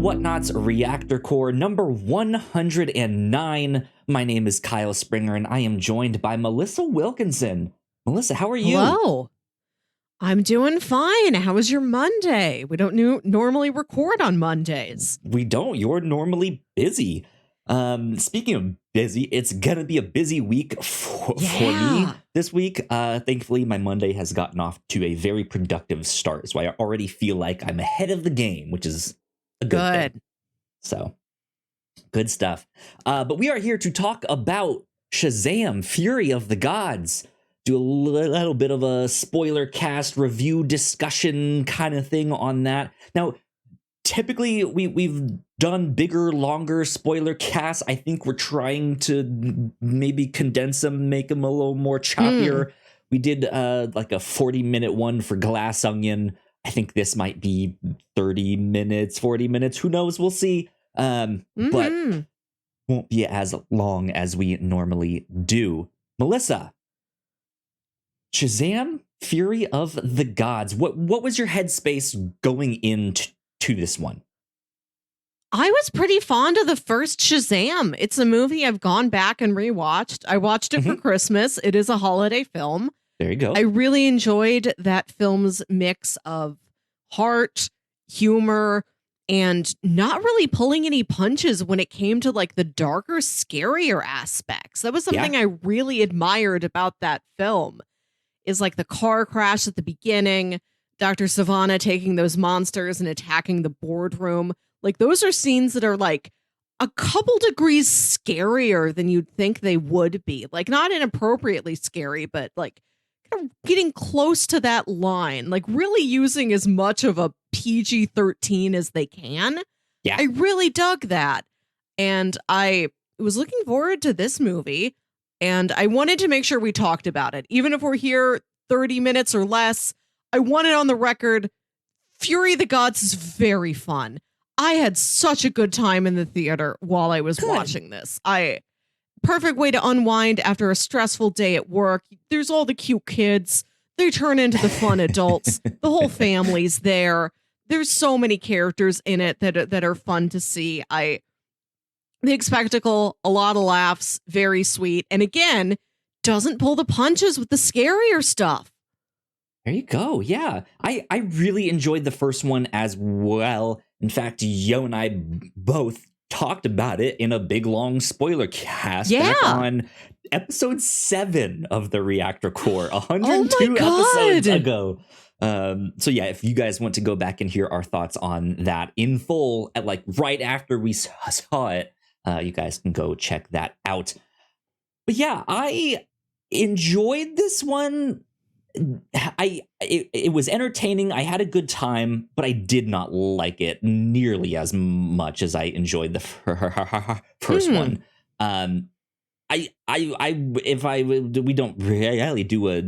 Whatnauts Reactor Core number 109. My name is Kyle Springer, and I am joined by Melissa Wilkinson. Melissa, how are you? Hello. I'm doing fine. How was your Monday? We don't normally record on Mondays. We don't. You're normally busy. Speaking of busy, it's gonna be a busy week for me this week. Thankfully, my Monday has gotten off to a very productive start, so I already feel like I'm ahead of the game, which is a good thing. So, good stuff. But we are here to talk about Shazam, Fury of the Gods. Do a little bit of a spoiler cast review discussion kind of thing on that. Now, typically we've done bigger, longer spoiler casts. I think we're trying to maybe condense them, make them a little more choppier. We did like a 40-minute one for Glass Onion. I think this might be 30 minutes, 40 minutes. Who knows? We'll see. But won't be as long as we normally do. Melissa, Shazam, Fury of the Gods. What was your headspace going into this one? I was pretty fond of the first Shazam. It's a movie I've gone back and rewatched. I watched it for Christmas. It is a holiday film. There you go. I really enjoyed that film's mix of heart, humor, and not really pulling any punches when it came to like the darker, scarier aspects. That was something I really admired about that film. Is like the car crash at the beginning, Dr. Savannah taking those monsters and attacking the boardroom. Like those are scenes that are like a couple degrees scarier than you'd think they would be. Like not inappropriately scary, but like kind of getting close to that line, like really using as much of a PG-13 as they can. Yeah. I really dug that. And I was looking forward to this movie. And I wanted to make sure we talked about it. Even if we're here 30 minutes or less, I want it on the record. Fury of the Gods is very fun. I had such a good time in the theater while I was watching this. Perfect way to unwind after a stressful day at work. There's all the cute kids. They turn into the fun adults. The whole family's there. There's so many characters in it that are fun to see. Big spectacle, a lot of laughs, very sweet. And again, doesn't pull the punches with the scarier stuff. There you go. Yeah. I really enjoyed the first one as well. In fact, Yo and I both talked about it in a big, long spoiler cast back on episode 7 of the Reactor Core, 102 episodes ago. So yeah, if you guys want to go back and hear our thoughts on that in full, at like right after we saw it, you guys can go check that out. But yeah, I enjoyed this one. It was entertaining. I had a good time, but I did not like it nearly as much as I enjoyed the first one. We don't really do a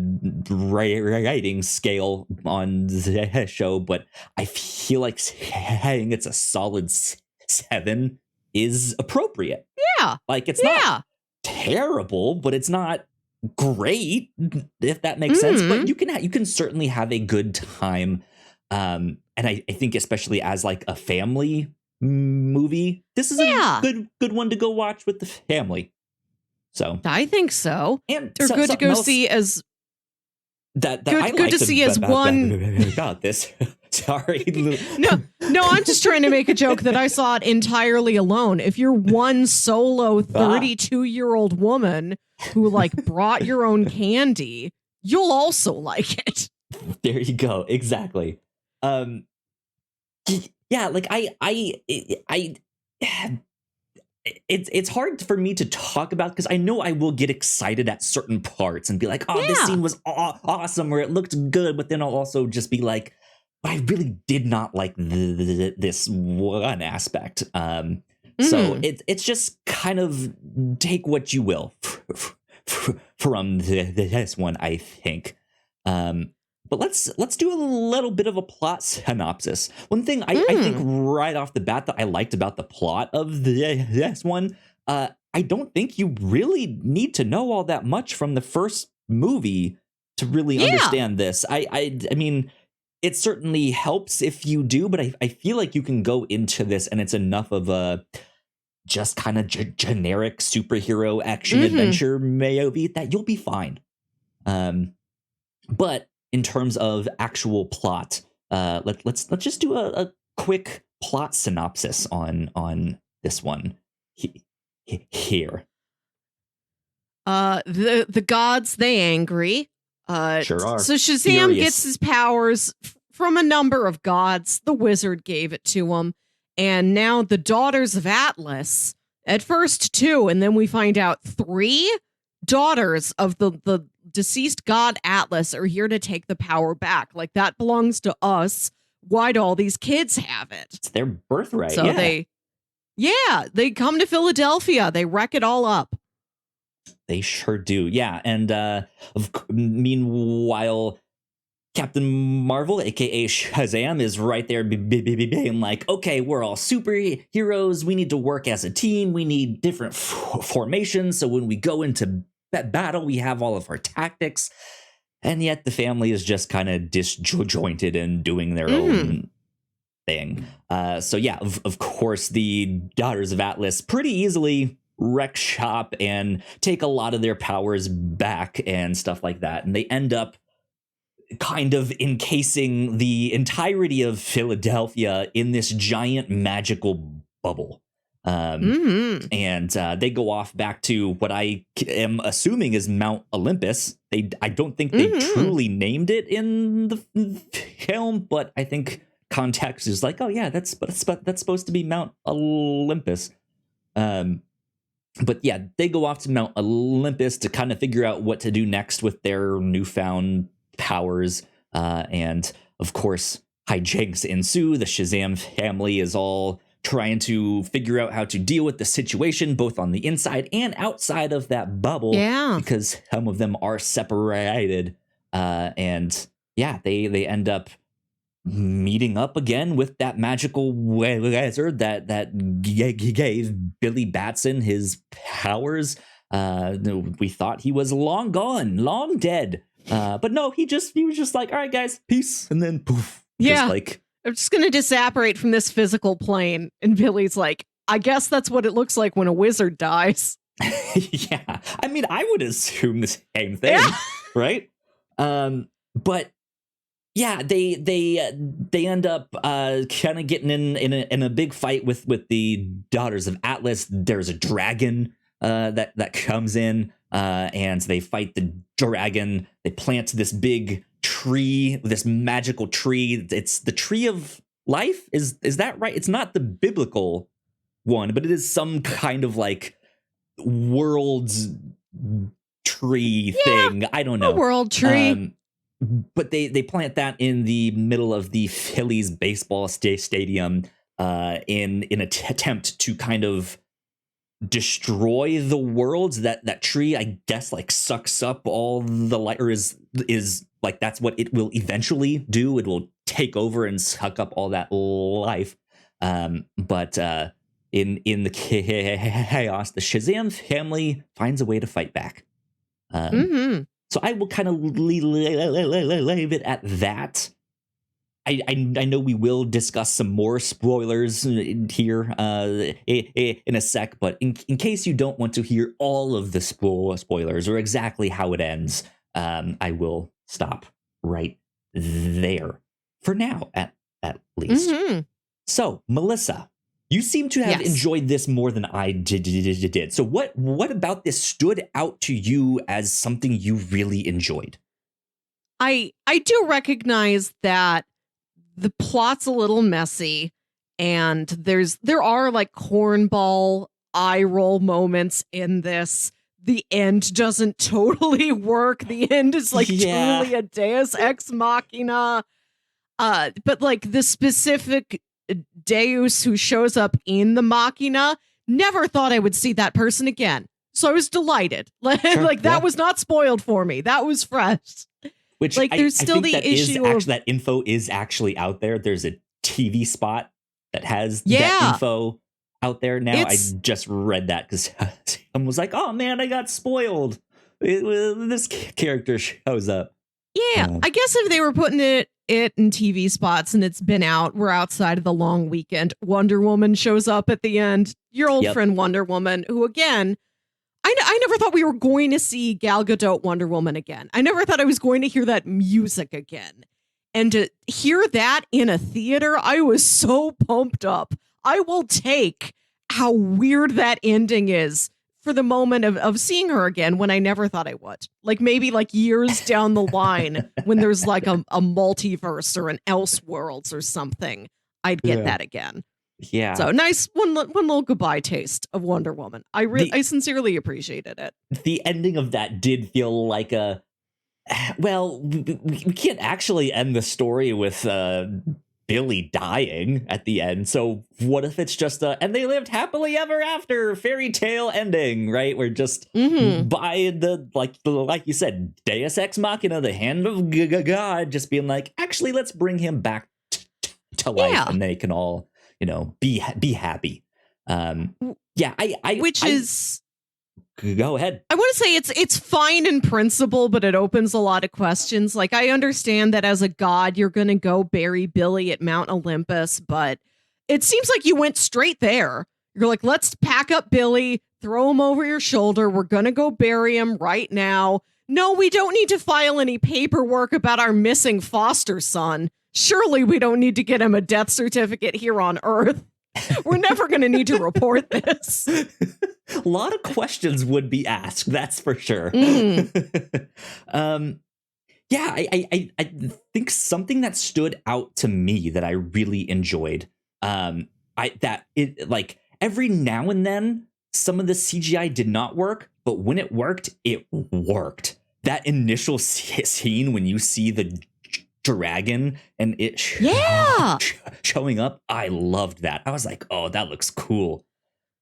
rating scale on the show, but I feel like saying it's a solid 7 is appropriate. Yeah. Like it's not terrible, but it's not great, if that makes sense. But you can certainly have a good time. And I think especially as like a family movie, this is a good one to go watch with the family. So I think so. And they're good to go see as that good to see as one about this. Sorry. No, I'm just trying to make a joke that I saw it entirely alone. If you're one solo 32-year-old woman who like brought your own candy, you'll also like it. There you go. Exactly. Yeah, like it's hard for me to talk about because I know I will get excited at certain parts and be like, oh, this scene was awesome, or it looked good, but then I'll also just be like, I really did not like this one aspect. So it's just kind of take what you will from this one, I think. But let's do a little bit of a plot synopsis. One thing I think right off the bat that I liked about the plot of this one, I don't think you really need to know all that much from the first movie to really understand this. I mean, it certainly helps if you do, but I feel like you can go into this and it's enough of a just kind of generic superhero action adventure movie that you'll be fine. But in terms of actual plot, let's just do a quick plot synopsis on this one here. The gods, they angry. Sure are. So Shazam Furious. gets his powers from a number of gods. The wizard gave it to him. And now the daughters of Atlas, at first 2, and then we find out 3 daughters of the deceased god Atlas are here to take the power back. Like, that belongs to us. Why do all these kids have it? It's their birthright. So they come to Philadelphia. They wreck it all up. They sure do. Yeah. And meanwhile, Captain Marvel, aka Shazam, is right there being like, okay, we're all superheroes. We need to work as a team. We need different formations. So when we go into battle, we have all of our tactics. And yet the family is just kind of disjointed and doing their own thing. So yeah, of course, the Daughters of Atlas pretty easily wreck shop and take a lot of their powers back and stuff like that. And they end up kind of encasing the entirety of Philadelphia in this giant magical bubble. And they go off back to what I am assuming is Mount Olympus. I don't think they truly named it in the film, but I think context is like, oh yeah, that's supposed to be Mount Olympus. But yeah, they go off to Mount Olympus to kind of figure out what to do next with their newfound powers. And of course, hijinks ensue. The Shazam family is all trying to figure out how to deal with the situation, both on the inside and outside of that bubble. Yeah. Because some of them are separated. And yeah, they end up meeting up again with that magical wizard that gave Billy Batson his powers. We thought he was long gone, long dead. But no, he was just like, all right, guys, peace. And then poof. Yeah. Just like, I'm just going to disapparate from this physical plane. And Billy's like, I guess that's what it looks like when a wizard dies. yeah. I mean, I would assume the same thing, right? But yeah, they end up kind of getting in a big fight with the Daughters of Atlas. There's a dragon that comes in, and they fight the dragon. They plant this big tree, this magical tree. It's the tree of life. Is that right? It's not the biblical one, but it is some kind of like world's tree thing. I don't know. A world tree. But they plant that in the middle of the Phillies baseball stadium in an attempt to kind of destroy the world. That tree, I guess, like sucks up all the light, or is like that's what it will eventually do. It will take over and suck up all that life. But in the chaos, the Shazam family finds a way to fight back. So I will kind of leave it at that. I know we will discuss some more spoilers here in a sec, but in case you don't want to hear all of the spoilers or exactly how it ends, I will stop right there for now, at least. So, Melissa, you seem to have enjoyed this more than I did. So what about this stood out to you as something you really enjoyed? I do recognize that the plot's a little messy, and there are like cornball eye roll moments in this. The end doesn't totally work. The end is like truly a deus ex machina. But like the specific deus who shows up in the machina, never thought I would see that person again. So I was delighted. That was not spoiled for me. That was fresh. Which like there's still the issue of that info is actually out there. There's a TV spot that has that info out there now. I just read that because someone was like, "Oh man, I got spoiled. This character shows up." Yeah, I guess if they were putting it it in TV spots and it's been out. We're outside of the long weekend. Wonder Woman shows up at the end. Your old friend Wonder Woman, who again, I never thought we were going to see Gal Gadot Wonder Woman again. I never thought I was going to hear that music again. And to hear that in a theater, I was so pumped up. I will take how weird that ending is for the moment of seeing her again when I never thought I would. Like maybe like years down the line when there's like a multiverse or an Elseworlds or something, I'd get that again. Yeah. So nice one little goodbye taste of Wonder Woman. I sincerely appreciated it. The ending of that did feel like we can't actually end the story with Billy dying at the end. So what if it's just and they lived happily ever after fairy tale ending, right? We're just by the like you said, Deus Ex Machina, the hand of God, just being like, actually, let's bring him back to life, and they can all, be happy. Go ahead. I want to say it's fine in principle, but it opens a lot of questions. Like, I understand that as a god, you're going to go bury Billy at Mount Olympus, but it seems like you went straight there. You're like, let's pack up Billy, throw him over your shoulder. We're going to go bury him right now. No, we don't need to file any paperwork about our missing foster son. Surely we don't need to get him a death certificate here on Earth. We're never going to need to report this. A lot of questions would be asked, that's for sure. I think something that stood out to me that I really enjoyed, every now and then some of the CGI did not work, but when it worked. That initial scene when you see the dragon and it showing up, I loved that. I was like, oh, that looks cool.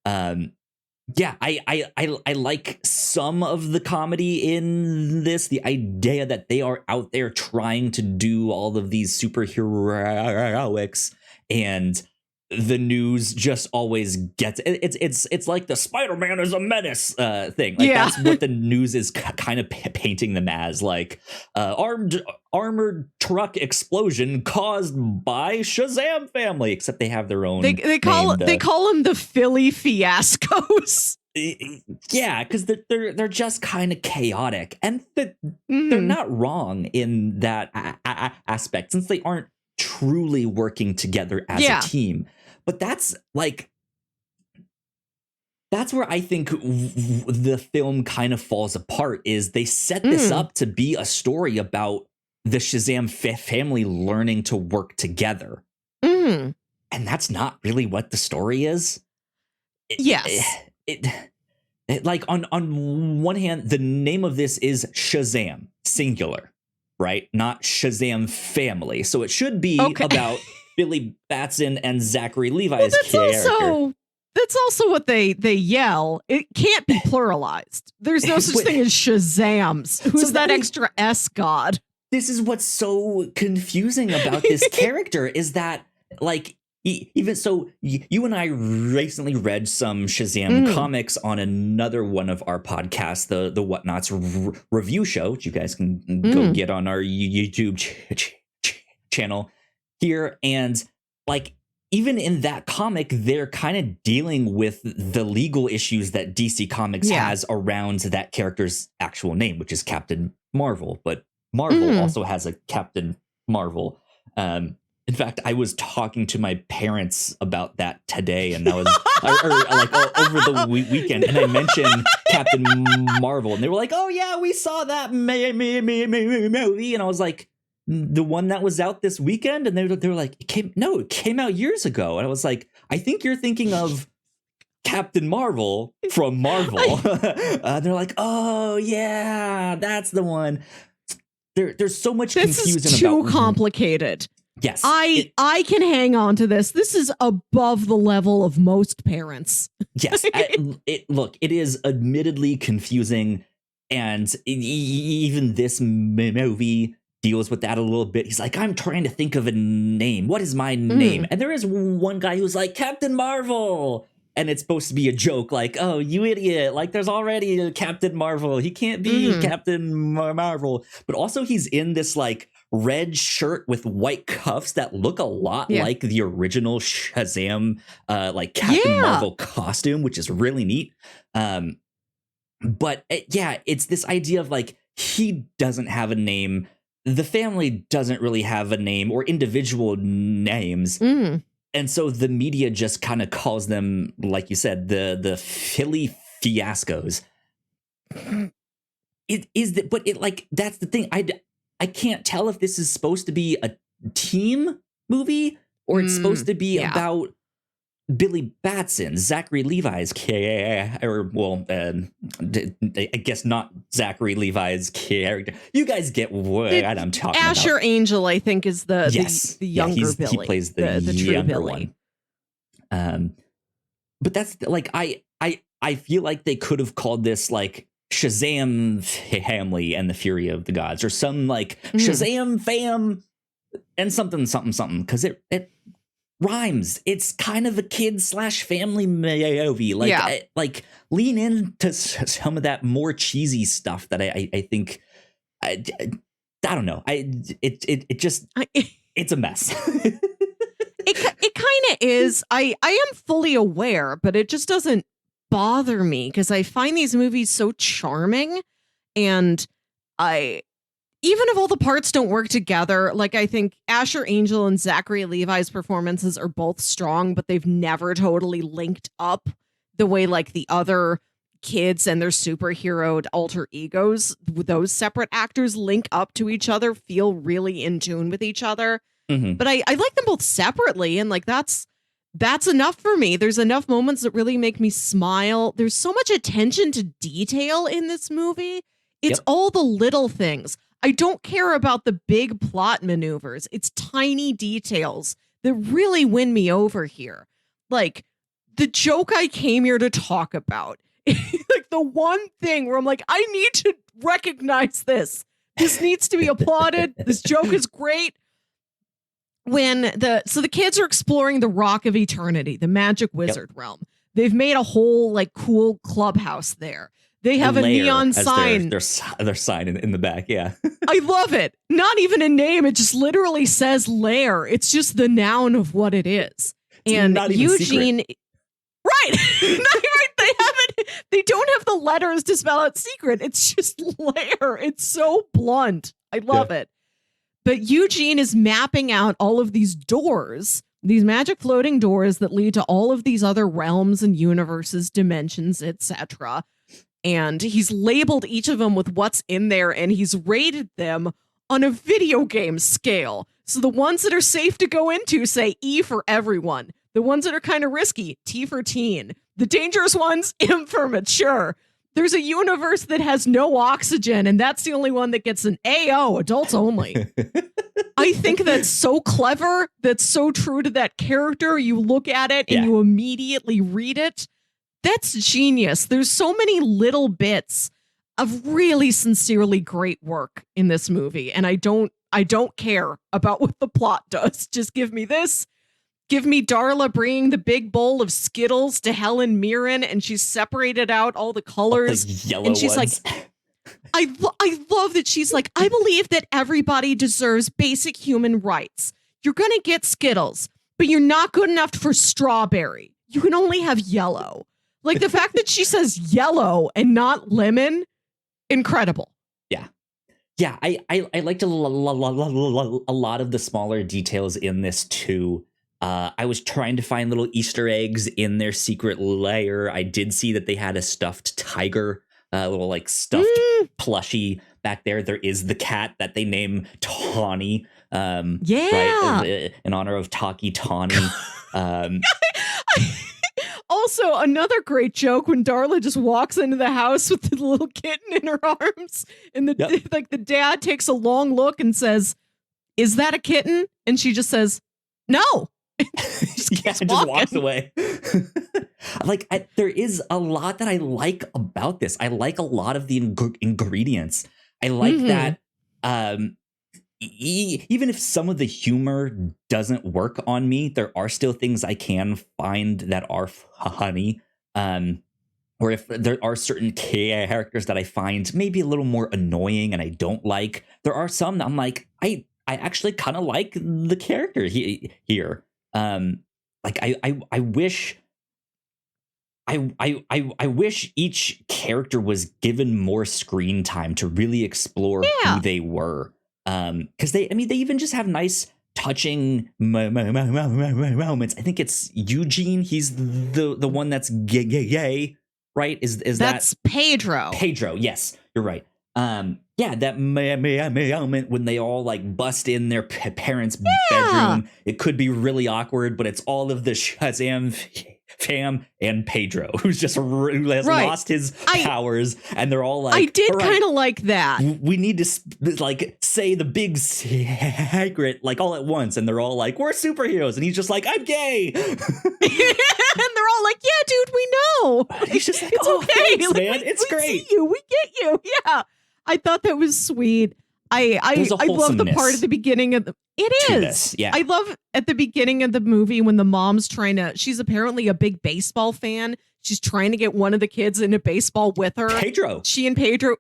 I like some of the comedy in this, the idea that they are out there trying to do all of these superheroics, and the news just always gets it's like the Spider-Man is a menace thing. Like, that's what the news is kind of painting them as, like armored truck explosion caused by Shazam family, except they have their own they call them the Philly fiascos. Yeah, because they're just kind of chaotic, and they're not wrong in that aspect, since they aren't truly working together as a team. But that's where I think the film kind of falls apart, is they set this up to be a story about the Shazam family learning to work together. And that's not really what the story is. Like, on one hand, the name of this is Shazam, singular, right? Not Shazam family. So it should be about Billy Batson and Zachary Levi's character. That's also what they yell. It can't be pluralized. There's no such thing as Shazams. Who's that extra S god? This is what's so confusing about this character, is that, like, even so, you and I recently read some Shazam comics on another one of our podcasts, the Whatnauts review show, which you guys can go get on our YouTube channel here. And, like, even in that comic, they're kind of dealing with the legal issues that DC Comics has around that character's actual name, which is Captain Marvel. But Marvel also has a Captain Marvel. In fact, I was talking to my parents about that today, and that was over the weekend, and I mentioned Captain Marvel, and they were like, "Oh yeah, we saw that movie," and I was like, "The one that was out this weekend?" And they were like, "It came out years ago," and I was like, "I think you're thinking of Captain Marvel from Marvel." They're like, "Oh yeah, that's the one." There's so much confusion. This is too complicated. Yes, I can hang on to this. This is above the level of most parents. Yes, it is admittedly confusing, and even this movie deals with that a little bit. He's like, I'm trying to think of a name. What is my name? And there is one guy who's like, Captain Marvel. And it's supposed to be a joke, like, oh, you idiot. Like, there's already a Captain Marvel. He can't be Captain Marvel. But also he's in this, like, red shirt with white cuffs that look a lot like the original Shazam, like Captain Marvel costume, which is really neat. But it's this idea of like, he doesn't have a name. The family doesn't really have a name or individual names. And so the media just kind of calls them, like you said, the Philly fiascos. It is that, but it like, that's the thing. I can't tell if this is supposed to be a team movie or it's supposed to be about Billy Batson, Zachary Levi's character, I guess not Zachary Levi's character. You guys get what I'm talking about. Asher Angel, I think, is the younger Billy. He plays the younger one. But that's like, I feel like they could have called this like Shazam Family and the Fury of the Gods, or some like Shazam Fam and something, because it rhymes. It's kind of a kid/family movie. Like, like lean into some of that more cheesy stuff that I think I don't know. It's a mess. It kind of is. I am fully aware, but it just doesn't bother me because I find these movies so charming, and even if all the parts don't work together, like I think Asher Angel and Zachary Levi's performances are both strong, but they've never totally linked up the way like the other kids and their superhero alter egos, those separate actors link up to each other, feel really in tune with each other. But I like them both separately, and like that's enough for me. There's enough moments that really make me smile. There's so much attention to detail in this movie. It's all the little things. I don't care about the big plot maneuvers. It's tiny details that really win me over here. Like the joke I came here to talk about. Like the one thing where I'm like, I need to recognize this. This needs to be applauded. This joke is great. When the kids are exploring the Rock of Eternity, the magic wizard realm. They've made a whole like cool clubhouse there. They have a neon sign. Their sign in the back. Yeah. I love it. Not even a name. It just literally says lair. It's just the noun of what it is. And Eugene. Secret. Right. They don't have the letters to spell out secret. It's just lair. It's so blunt. I love it. But Eugene is mapping out all of these doors, these magic floating doors that lead to all of these other realms and universes, dimensions, etc. And he's labeled each of them with what's in there, and he's rated them on a video game scale. So the ones that are safe to go into say E for everyone. The ones that are kind of risky, T for teen. The dangerous ones, M for mature. There's a universe that has no oxygen, and that's the only one that gets an AO, adults only. I think that's so clever. That's so true to that character. You look at it and you immediately read it. That's genius. There's so many little bits of really sincerely great work in this movie, and I don't care about what the plot does. Just give me this. Give me Darla bringing the big bowl of Skittles to Helen Mirren, and she's separated out all the colors. The yellow and she's ones. like, I love that she's like, I believe that everybody deserves basic human rights. You're going to get Skittles, but you're not good enough for strawberry. You can only have yellow. Like the fact that she says yellow and not lemon, incredible. Yeah, I liked a lot of the smaller details in this too. I was trying to find little Easter eggs in their secret lair. I did see that they had a stuffed tiger, a little like stuffed plushie back there. There is the cat that they name Tawny. Right, in honor of Taki Tawny. Also, another great joke when Darla just walks into the house with the little kitten in her arms, and the dad takes a long look and says, "Is that a kitten?" And she just says, "No." just walks away. There is a lot that I like about this. I like a lot of the ingredients. I like that. Even if some of the humor doesn't work on me, there are still things I can find that are funny. Or if there are certain characters that I find maybe a little more annoying and I don't like, there are some that I'm like, I actually kind of like the character here. Like I wish I wish each character was given more screen time to really explore who Yeah. they were. Because they even just have nice, touching moments. I think it's Eugene. He's the one that's gay, right? That's Pedro? Pedro? Yes, you're right. Yeah, that moment when they all like bust in their parents' bedroom. It could be really awkward, but it's all of the Shazam fam and Pedro, who has lost his powers, and they're all like, I did kind of like that. We need to like say the big secret like all at once, and they're all like, we're superheroes, and he's just like, I'm gay. And they're all like, yeah, dude, we know. He's just like, it's okay, thanks, man. It's great. We get you. Yeah, I thought that was sweet. I love the part at the beginning of the. It is. Yeah. I love at the beginning of the movie when the mom's she's apparently a big baseball fan. She's trying to get one of the kids into baseball with her. Pedro. She and Pedro.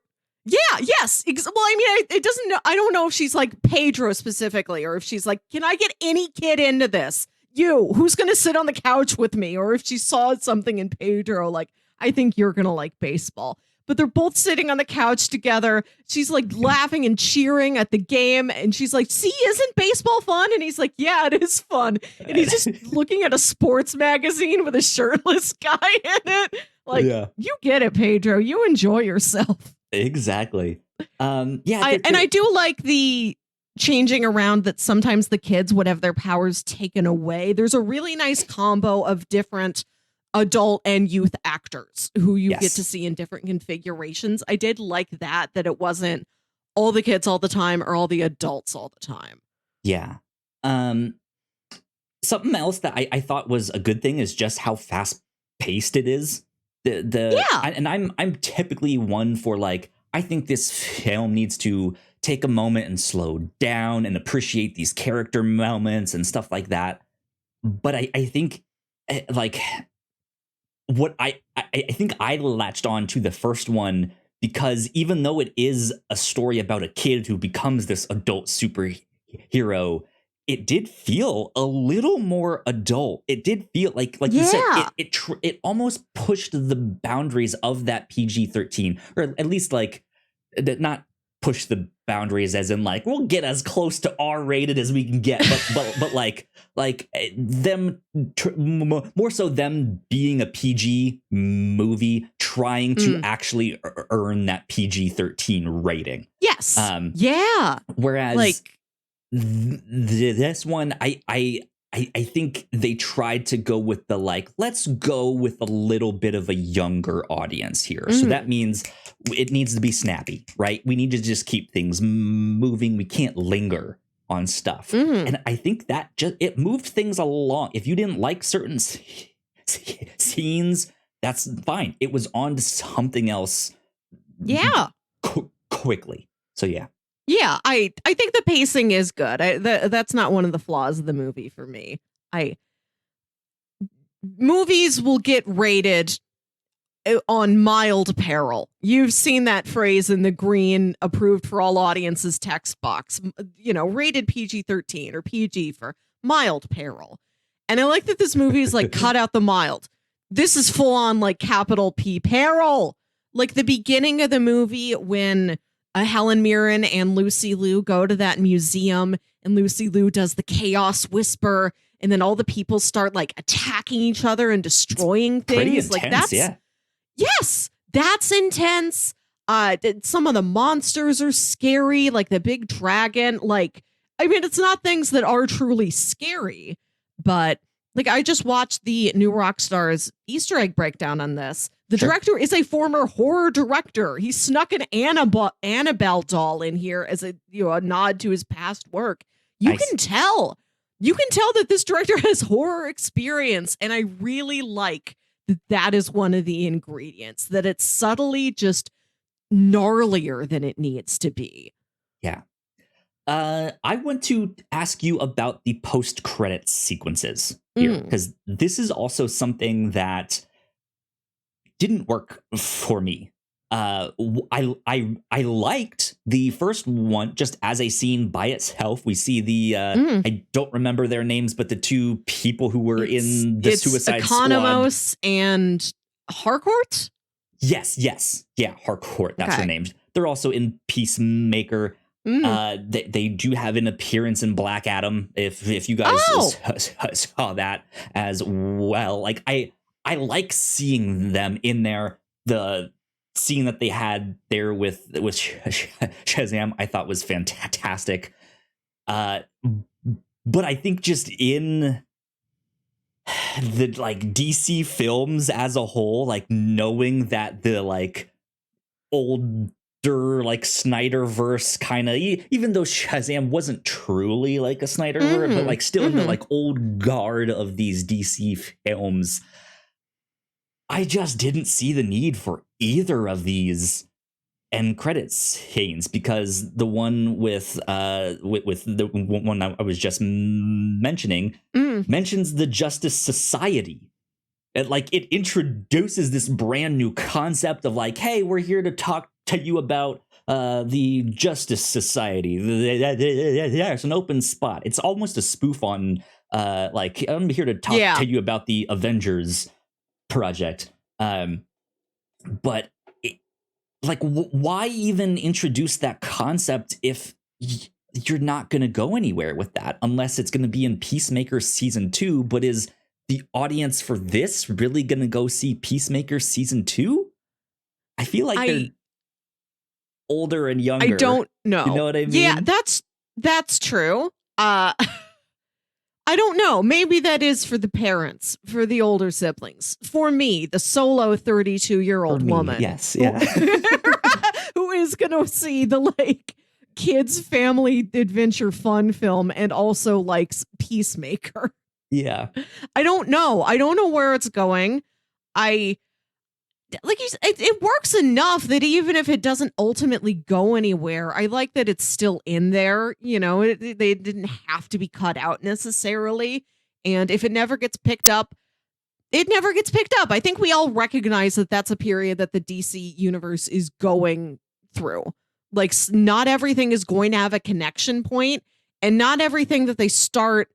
Yeah. Yes. Well, I mean, it doesn't know. I don't know if she's like Pedro specifically, or if she's like, can I get any kid into this? Who's going to sit on the couch with me? Or if she saw something in Pedro, like, I think you're going to like baseball. But they're both sitting on the couch together. She's like laughing and cheering at the game. And she's like, see, isn't baseball fun? And he's like, yeah, it is fun. And he's just looking at a sports magazine with a shirtless guy in it. Like, You get it, Pedro. You enjoy yourself. Exactly. I do like the changing around that sometimes the kids would have their powers taken away. There's a really nice combo of different adult and youth actors who you get to see in different configurations. I did like that it wasn't all the kids all the time or all the adults all the time. Yeah. Something else that I thought was a good thing is just how fast paced it is. And I'm typically one for like, I think this film needs to take a moment and slow down and appreciate these character moments and stuff like that. But I think like what I think I latched on to the first one because even though it is a story about a kid who becomes this adult superhero, it did feel a little more adult. It did feel like you said, it almost pushed the boundaries of that PG-13, or at least like not push the boundaries as in like we'll get as close to R-rated as we can get, but like them more so them being a PG movie trying to actually earn that PG-13 rating. Yes. Whereas like this one, I think they tried to go with the like, let's go with a little bit of a younger audience here. So that means it needs to be snappy, right? We need to just keep things moving. We can't linger on stuff. And I think that it moved things along. If you didn't like certain scenes, that's fine. It was on to something else. Yeah. Quickly. So yeah. Yeah, I think the pacing is good. That's not one of the flaws of the movie for me. Movies will get rated on mild peril. You've seen that phrase in the green approved for all audiences text box. Rated PG-13 or PG for mild peril. And I like that this movie is like cut out the mild. This is full on like capital P peril. Like the beginning of the movie when Helen Mirren and Lucy Liu go to that museum and Lucy Liu does the chaos whisper and then all the people start like attacking each other and destroying things. Pretty intense, like that's yes, that's intense. Some of the monsters are scary, like the big dragon. Like, I mean, it's not things that are truly scary, but like I just watched the New Rockstars Easter egg breakdown on this. The director is a former horror director. He snuck an Annabelle doll in here as a nod to his past work. You can tell that this director has horror experience, and I really like that is one of the ingredients, that it's subtly just gnarlier than it needs to be. Yeah. I want to ask you about the post-credits sequences here, because this is also something that didn't work for me. I liked The first one, just as a scene by itself, we see the I don't remember their names, but the two people who were in the Suicide Squad. Economos and Harcourt? Yes. Yeah, Harcourt, that's their names. They're also in Peacemaker. They do have an appearance in Black Adam, if you guys saw that as well. Like I like seeing them in there. The scene that they had there with Shazam, I thought was fantastic. But I think just in the like DC films as a whole, like knowing that the like older like Snyderverse kind of, even though Shazam wasn't truly like a Snyderverse, but like still in the like old guard of these DC films, I just didn't see the need for either of these end credits scenes, because the one with the one I was just mentioning mentions the Justice Society. It introduces this brand new concept of like, hey, we're here to talk to you about the Justice Society. There's an open spot. It's almost a spoof on like, I'm here to talk to you about the Avengers project. But why even introduce that concept if you're not going to go anywhere with that, unless it's going to be in Peacemaker season 2? But is the audience for this really going to go see Peacemaker season 2? I feel like they're older and younger. I don't know. You know what I mean? Yeah, that's true. I don't know. Maybe that is for the parents, for the older siblings. For me, the solo 32-year-old woman. Yes, yeah. Who is going to see the like kids family adventure fun film and also likes Peacemaker. Yeah. I don't know. I don't know where it's going. Like you said, it works enough that even if it doesn't ultimately go anywhere, I like that it's still in there. You know, they didn't have to be cut out necessarily. And if it never gets picked up, it never gets picked up. I think we all recognize that that's a period that the DC universe is going through. Like, not everything is going to have a connection point, and not everything that they start,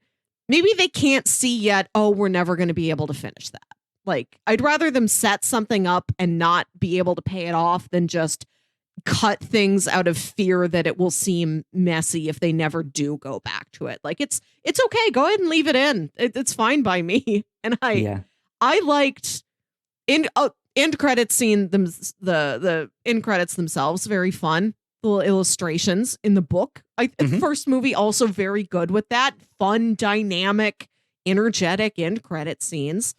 maybe they can't see yet, oh, we're never going to be able to finish that. Like, I'd rather them set something up and not be able to pay it off than just cut things out of fear that it will seem messy if they never do go back to it. Like, it's okay. Go ahead and leave it in. It's fine by me. And I liked end credits scene, the end credits themselves, very fun. Little illustrations in the book. The first movie also very good with that. Fun, dynamic, energetic end credit scenes.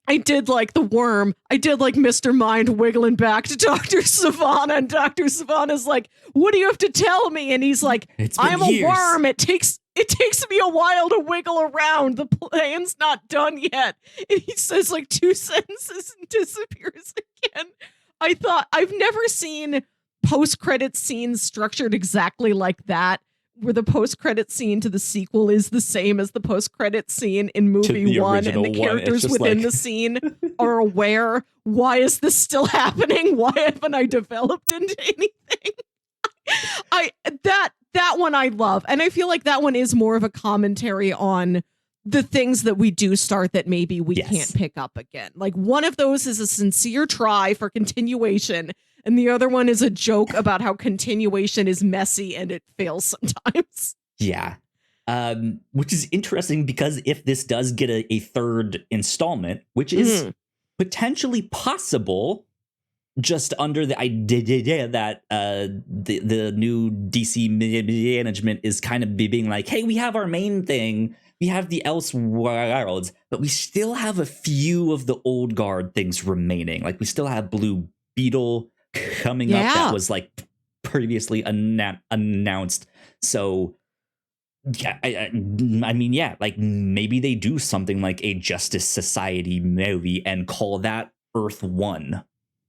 I did like the worm. I did like Mr. Mind wiggling back to Dr. Savannah, and Dr. Savannah's like, what do you have to tell me? And he's like, I'm a worm. It takes me a while to wiggle around. The plan's not done yet. And he says like 2 sentences and disappears again. I thought, I've never seen post-credit scenes structured exactly like that, where the post-credit scene to the sequel is the same as the post-credit scene in movie 1, and the characters within the scene are aware, why is this still happening? Why haven't I developed into anything? That one I love, and I feel like that one is more of a commentary on the things that we do start that maybe we can't pick up again. Like, one of those is a sincere try for continuation, and the other one is a joke about how continuation is messy and it fails sometimes. Yeah. Which is interesting, because if this does get a third installment, which is potentially possible, just under the idea that the new DC management is kind of being like, hey, we have our main thing. We have the Elseworlds, but we still have a few of the old guard things remaining. Like, we still have Blue Beetle coming up that was like previously announced. So yeah, I mean, yeah, like maybe they do something like a Justice Society movie and call that Earth 1,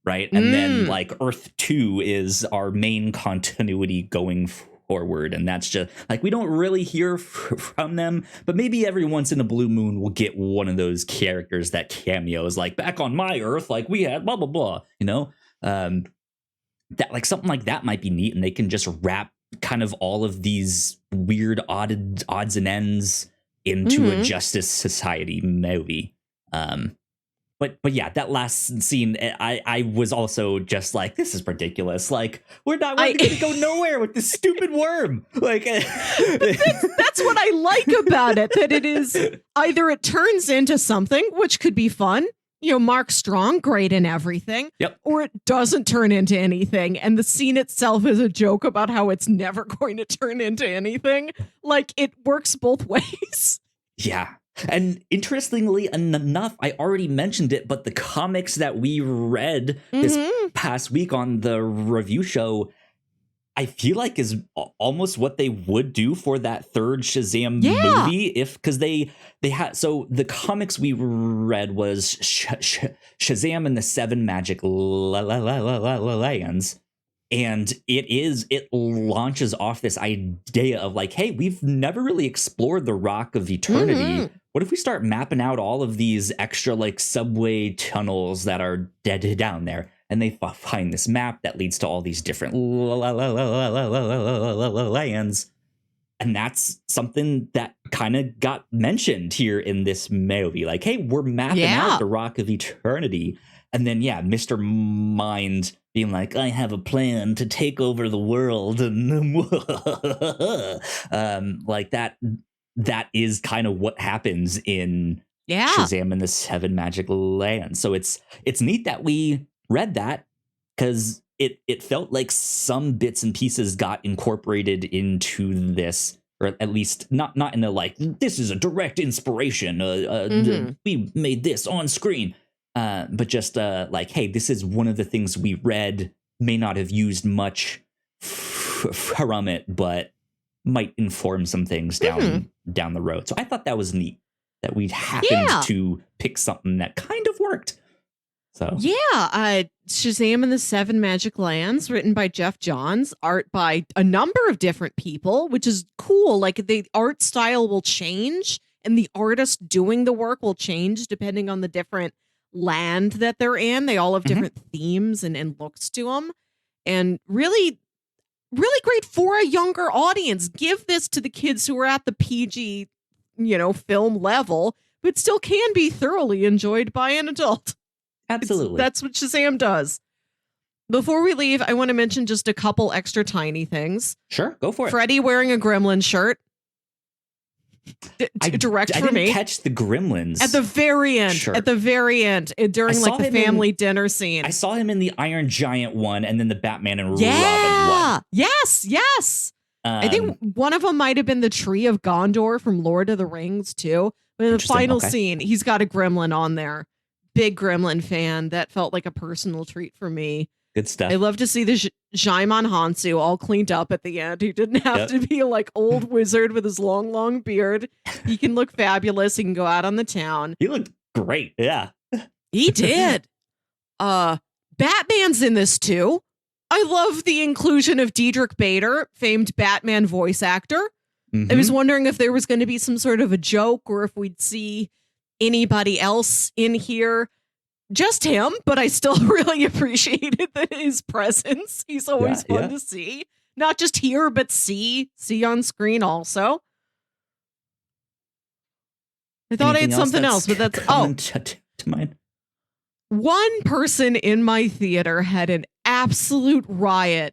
right? And then like Earth 2 is our main continuity going forward, and that's just like, we don't really hear from them, but maybe every once in a blue moon we'll get one of those characters that cameos, like, back on my Earth, like, we had blah blah blah, you know. that like something like that might be neat, and they can just wrap kind of all of these weird odds and ends into a Justice Society movie. But yeah, that last scene, I was also just like, this is ridiculous. Like, we're going to go nowhere with this stupid worm. Like, that's what I like about it, that it is either it turns into something, which could be fun. You know, Mark Strong, great in everything. Yep. Or it doesn't turn into anything. And the scene itself is a joke about how it's never going to turn into anything. Like, it works both ways. Yeah. And interestingly enough, I already mentioned it, but the comics that we read this past week on the review show, I feel like is almost what they would do for that third Shazam movie, because they had, so the comics we read was Shazam and the Seven Magic Lands. And it launches off this idea of like, hey, we've never really explored the Rock of Eternity. What if we start mapping out all of these extra like subway tunnels that are dead down there? And they find this map that leads to all these different lands. And that's something that kind of got mentioned here in this movie. Like, hey, we're mapping out the Rock of Eternity. And then, Mr. Mind being like, I have a plan to take over the world. And like that is kind of what happens in Shazam and the Seven Magic Lands. So it's neat that we read that, because it felt like some bits and pieces got incorporated into this, or at least not in a like, this is a direct inspiration. We made this on screen. But just like, hey, this is one of the things we read, may not have used much from it, but might inform some things down the road. So I thought that was neat that we happened to pick something that kind of worked. So Shazam and the Seven Magic Lands, written by Jeff Johns, art by a number of different people, which is cool. Like, the art style will change, and the artist doing the work will change depending on the different land that they're in. They all have different themes and looks to them, and really great for a younger audience. Give this to the kids who are at the PG, film level, but still can be thoroughly enjoyed by an adult. Absolutely. That's what Shazam does. Before we leave, I want to mention just a couple extra tiny things. Sure, go for it. Freddy wearing a Gremlin shirt. Direct for me. I didn't catch the Gremlins at the very end. Sure. At the very end, during like the family dinner scene. I saw him in the Iron Giant one, and then the Batman and Robin one. Yes. I think one of them might have been the Tree of Gondor from Lord of the Rings too. But in the final scene, he's got a Gremlin on there. Big Gremlin fan. That felt like a personal treat for me. Good stuff. I love to see the Jaimon Hansu all cleaned up at the end. He didn't have to be like old wizard with his long beard. He can look fabulous. He can go out on the town. He looked great. Yeah. He did. Batman's in this too. I love the inclusion of Diedrich Bader, famed Batman voice actor. I was wondering if there was going to be some sort of a joke, or if we'd see anybody else in here. Just him, but I still really appreciated his presence. He's always fun to see. Not just hear, but see on screen also. I thought I had something else, but that's to mind. One person in my theater had an absolute riot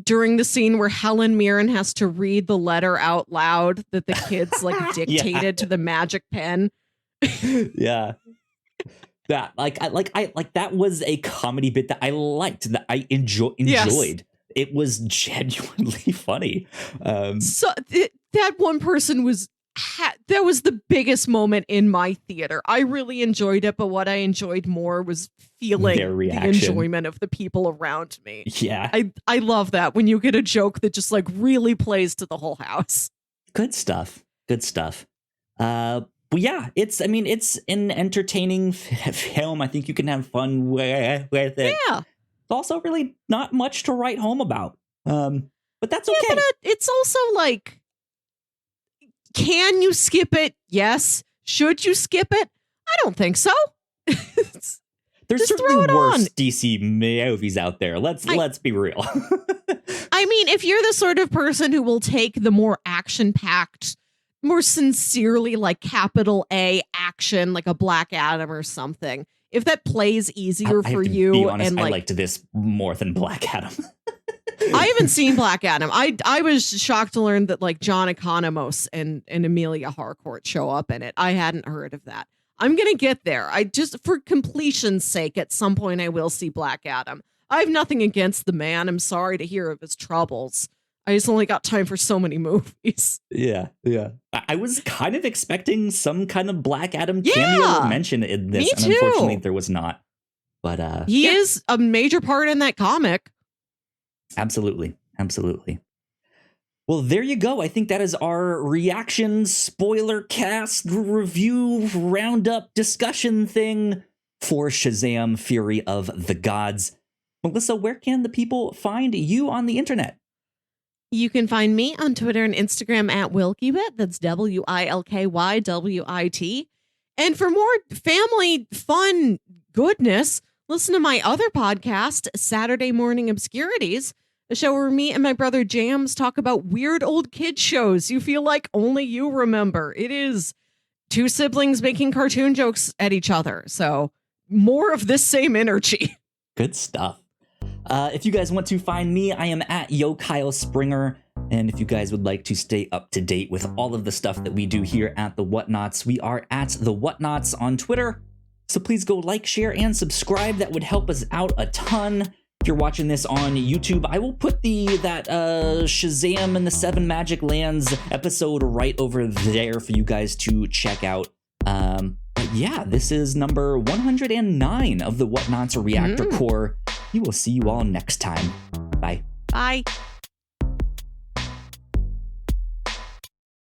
during the scene where Helen Mirren has to read the letter out loud that the kids like dictated to the magic pen. Yeah. That that was a comedy bit that I liked, that I enjoyed. Yes. It was genuinely funny. So that one person was that was the biggest moment in my theater. I really enjoyed it, but what I enjoyed more was feeling the enjoyment of the people around me. Yeah. I love that when you get a joke that just like really plays to the whole house. Good stuff. But yeah, it's an entertaining film. I think you can have fun with it. Yeah. It's also really not much to write home about. But that's okay. But it's also like, can you skip it? Yes. Should you skip it? I don't think so. There's Just certainly throw it worse on. DC movies out there. Let's be real. I mean, if you're the sort of person who will take the more action-packed, more sincerely like capital A action, like a Black Adam or something, if that plays easier I for have to you, be honest, and I like liked this more than Black Adam. I haven't seen Black Adam. I was shocked to learn that like John Economos and Amelia Harcourt show up in it. I hadn't heard of that. I'm gonna get there. I just, for completion's sake, at some point I will see Black Adam. I have nothing against the man. I'm sorry to hear of his troubles. I just only got time for so many movies. Yeah. I was kind of expecting some kind of Black Adam cameo or mention in this, me and too. unfortunately there was not. But he is a major part in that comic. Absolutely. Well, there you go. I think that is our reaction, spoiler cast, review, roundup, discussion thing for Shazam! Fury of the Gods. Melissa, where can the people find you on the internet? You can find me on Twitter and Instagram at Wilkywit. That's WILKYWIT. And for more family fun goodness, listen to my other podcast, Saturday Morning Obscurities, a show where me and my brother Jams talk about weird old kid shows you feel like only you remember. It is two siblings making cartoon jokes at each other. So more of this same energy. Good stuff. If you guys want to find me, I am at Kyle Springer. And if you guys would like to stay up to date with all of the stuff that we do here at the Whatnauts, we are at the Whatnauts on Twitter. So please go like, share, and subscribe. That would help us out a ton. If you're watching this on YouTube, I will put that Shazam and the Seven Magic Lands episode right over there for you guys to check out. But yeah, this is number 109 of the Whatnauts Reactor Core. We will see you all next time. Bye. Bye.